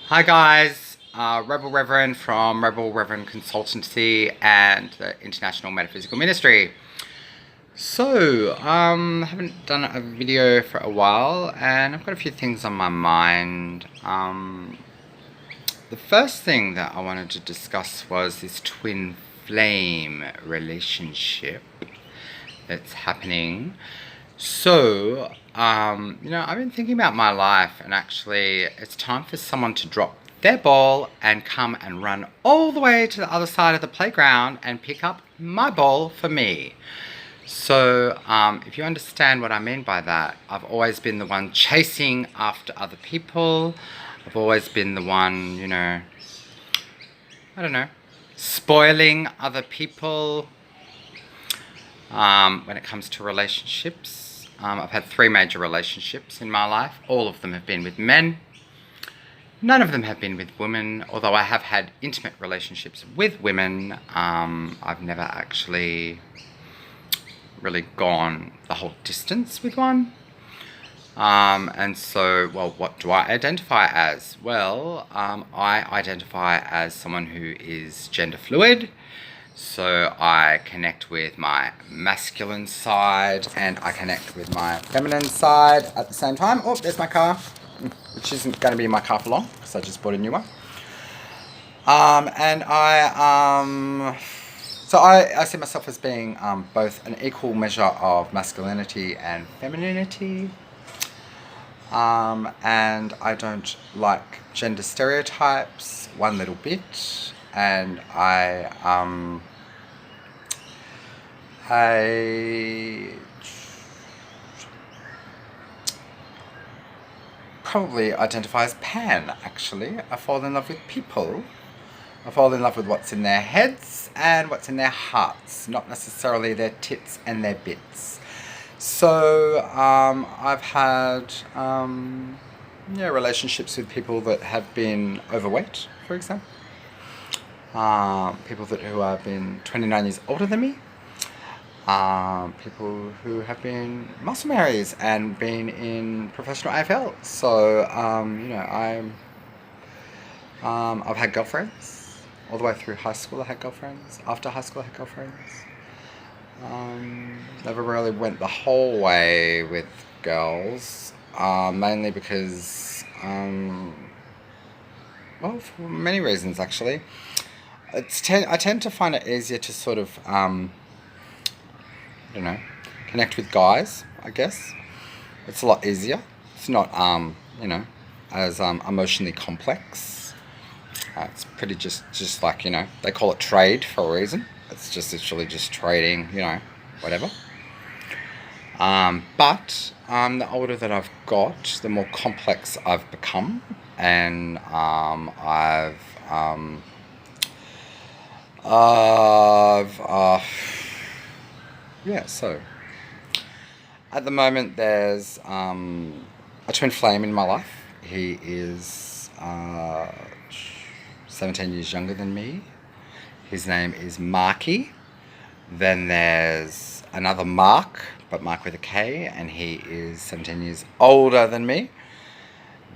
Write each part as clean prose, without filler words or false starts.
Hi guys, Rebel Reverend from Rebel Reverend Consultancy and the International Metaphysical Ministry. Haven't done a video for a while and I've got a few things on my mind. The first thing that I wanted to discuss was this twin flame relationship that's happening. I've been thinking about my life, and actually, it's time for someone to drop their ball and come and run all the way to the other side of the playground and pick up my ball for me. If you understand what I mean by that, I've always been the one chasing after other people. I've always been the one, spoiling other people when it comes to relationships. I've had 3 major relationships in my life. All of them have been with men. None of them have been with women, although I have had intimate relationships with women. I've never actually really gone the whole distance with one. What do I identify as? I identify as someone who is gender fluid. So I connect with my masculine side and I connect with my feminine side at the same time. Oh, there's my car, which isn't going to be my car for long because I just bought a new one. I see myself as being both an equal measure of masculinity and femininity. And I don't like gender stereotypes one little bit. And I probably identify as pan, actually. I fall in love with people. I fall in love with what's in their heads and what's in their hearts, not necessarily their tits and their bits. I've had relationships with people that have been overweight, for example. People who have been 29 years older than me. People who have been muscle marys and been in professional AFL. I've had girlfriends all the way through high school. I had girlfriends. After high school, I had girlfriends. Never really went the whole way with girls, mainly because, for many reasons actually. I tend to find it easier to sort of, connect with guys, I guess. It's a lot easier. It's not, as emotionally complex. It's pretty just like, they call it trade for a reason. It's just literally just trading, whatever. But the older that I've got, the more complex I've become. And so at the moment there's a twin flame in my life. He is 17 years younger than me. His name is Marky. Then there's another Mark, but Mark with a K, and he is 17 years older than me.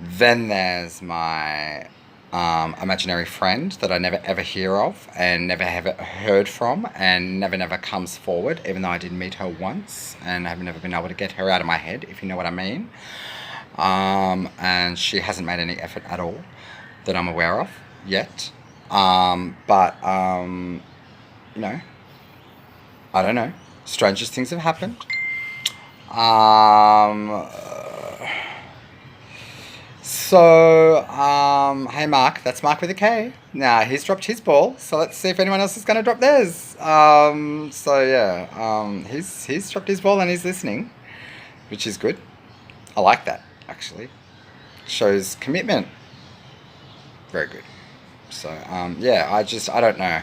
Then there's my imaginary friend that I never ever hear of and never ever heard from and never comes forward, even though I did meet her once and I've never been able to get her out of my head, if you know what I mean. And she hasn't made any effort at all that I'm aware of yet. I don't know. Strangest things have happened. Hey Mark, that's Mark with a K. Now, he's dropped his ball, so let's see if anyone else is going to drop theirs. He's dropped his ball and he's listening, which is good. I like that, actually. Shows commitment. Very good. I don't know.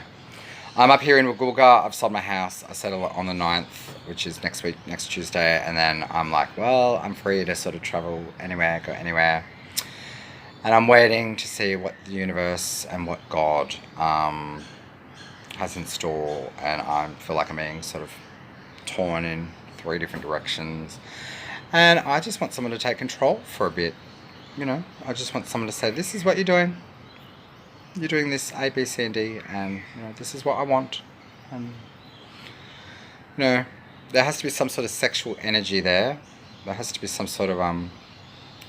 I'm up here in Wagulga. I've sold my house. I settle it on the 9th, which is next Tuesday, and then I'm like, well, I'm free to sort of travel anywhere, go anywhere. And I'm waiting to see what the universe and what God has in store. And I feel like I'm being sort of torn in 3 different directions. And I just want someone to take control for a bit. you know, I just want someone to say, this is what you're doing. You're doing this A, B, C, and D, and, you know, this is what I want. And, you know, there has to be some sort of sexual energy there. There has to be some sort of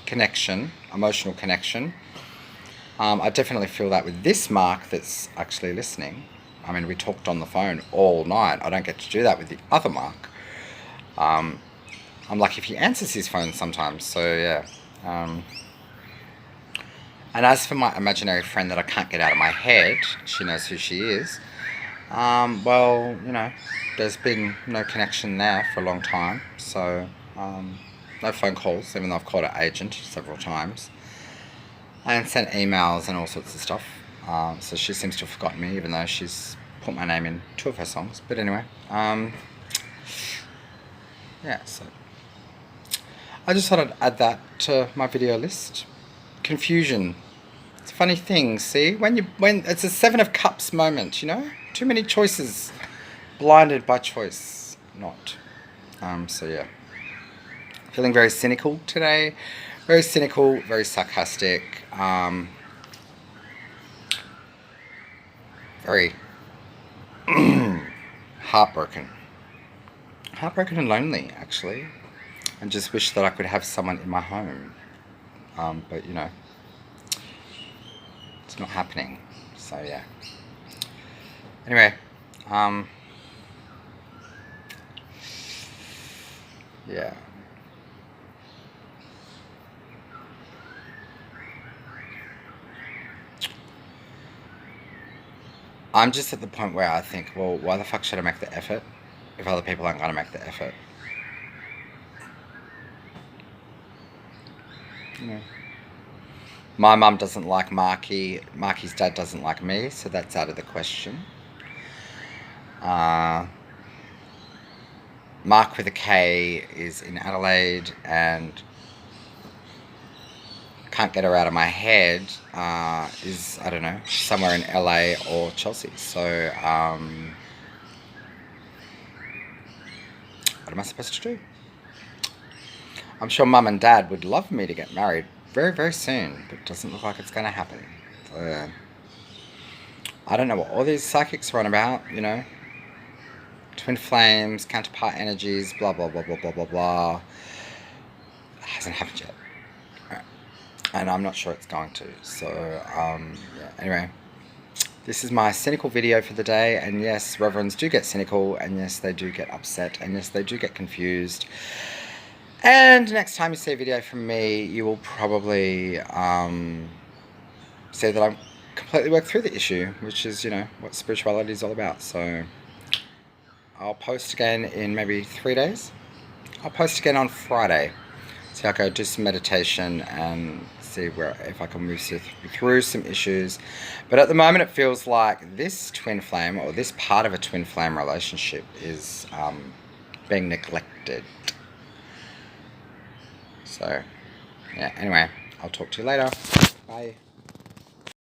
connection, emotional connection. I definitely feel that with this Mark that's actually listening. I mean, we talked on the phone all night. I don't get to do that with the other Mark. I'm lucky if he answers his phone sometimes, so yeah. And as for my imaginary friend that I can't get out of my head, she knows who she is. Well, you know, there's been no connection there for a long time, so no phone calls, even though I've called her agent several times. And sent emails and all sorts of stuff. So she seems to have forgotten me, even though she's put my name in 2 of her songs. But anyway, yeah, so I just thought I'd add that to my video list. Confusion. It's a funny thing, see? When it's a 7 of Cups moment, you know? Too many choices. Blinded by choice. Not. So yeah. Feeling very cynical today. Very cynical, very sarcastic. Very heartbroken. Heartbroken and lonely, actually. And just wish that I could have someone in my home. But, you know, it's not happening. So, yeah. Anyway, yeah. I'm just at the point where I think, well, why the fuck should I make the effort if other people aren't going to make the effort? You know. My mum doesn't like Marky. Marky's dad doesn't like me, so that's out of the question. Mark with a K is in Adelaide and can't get her out of my head is, I don't know, somewhere in LA or Chelsea. So, what am I supposed to do? I'm sure Mum and Dad would love me to get married very, very soon, but it doesn't look like it's going to happen. So, I don't know what all these psychics are on about, you know. Twin flames, counterpart energies, blah, blah, blah, blah, blah, blah, blah. It hasn't happened yet. And I'm not sure it's going to. So, yeah. Anyway, this is my cynical video for the day. And yes, reverends do get cynical. And yes, they do get upset. And yes, they do get confused. And next time you see a video from me, you will probably see that I'm completely worked through the issue, which is, you know, what spirituality is all about. So I'll post again in maybe 3 days. I'll post again on Friday. So I'll go do some meditation and see if I can move through some issues. But at the moment it feels like this twin flame, or this part of a twin flame relationship, is being neglected. So, yeah, anyway, I'll talk to you later. Bye.